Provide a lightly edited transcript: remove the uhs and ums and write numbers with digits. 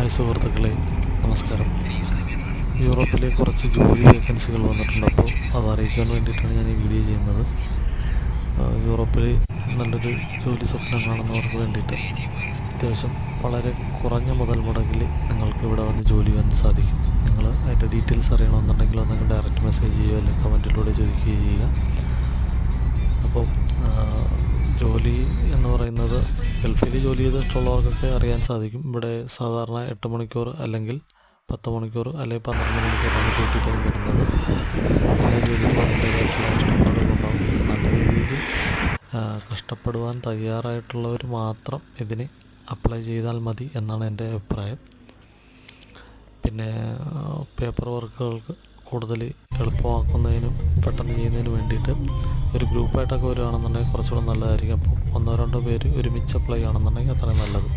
Hi സുഹൃത്തുക്കളെ, നമസ്കാരം. യൂറോപ്പിലെ കുറച്ച് ജോലി വേക്കൻസികൾ വന്നിട്ടുണ്ട്. അപ്പോൾ അത് അറിയിക്കാൻ വേണ്ടിയിട്ടാണ് ഞാൻ ഈ വീഡിയോ ചെയ്യുന്നത്. യൂറോപ്പിൽ നല്ലൊരു ജോലി സ്വപ്നം കാണുന്നവർക്ക് വേണ്ടിയിട്ട് അത്യാവശ്യം വളരെ കുറഞ്ഞ മുതൽ മുടക്കിൽ നിങ്ങൾക്ക് ഇവിടെ വന്ന് ജോലി ചെയ്യാൻ സാധിക്കും. നിങ്ങൾ അതിൻ്റെ ഡീറ്റെയിൽസ് അറിയണമെന്നുണ്ടെങ്കിൽ നിങ്ങൾ ഡയറക്റ്റ് മെസ്സേജ് ചെയ്യുക, അല്ലെങ്കിൽ കമൻറ്റിലൂടെ ചോദിക്കുകയോ ചെയ്യുക. അപ്പോൾ ജോലി എന്ന് പറയുന്നത് ഗൾഫിൽ ജോലി ചെയ്തിട്ടുള്ളവർക്കൊക്കെ അറിയാൻ സാധിക്കും. ഇവിടെ സാധാരണ 8 മണിക്കൂർ അല്ലെങ്കിൽ 10 മണിക്കൂർ അല്ലെങ്കിൽ 12 മണിക്കൂറാണ് ഡ്യൂട്ടി ടൈം വരുന്നത്. എല്ലാ ജോലിക്കും അതിൻ്റേതായിട്ടുള്ള കഷ്ടപ്പാടുകളുണ്ടാകും. നല്ല രീതിയിൽ കഷ്ടപ്പെടുവാൻ തയ്യാറായിട്ടുള്ളവർ മാത്രം ഇതിന് അപ്ലൈ ചെയ്താൽ മതി എന്നാണ് എൻ്റെ അഭിപ്രായം. പിന്നെ പേപ്പർ വർക്കുകൾക്ക് കൂടുതൽ എളുപ്പമാക്കുന്നതിനും പെട്ടെന്ന് ചെയ്യുന്നതിന് വേണ്ടിയിട്ട് ഒരു ഗ്രൂപ്പായിട്ടൊക്കെ വരികയാണെന്നുണ്ടെങ്കിൽ കുറച്ചുകൂടെ നല്ലതായിരിക്കും. അപ്പോൾ 1-2 പേര് ഒരുമിച്ച് അപ്ലൈ ചെയ്യുകയാണെന്നുണ്ടെങ്കിൽ അത്രയും നല്ലത്.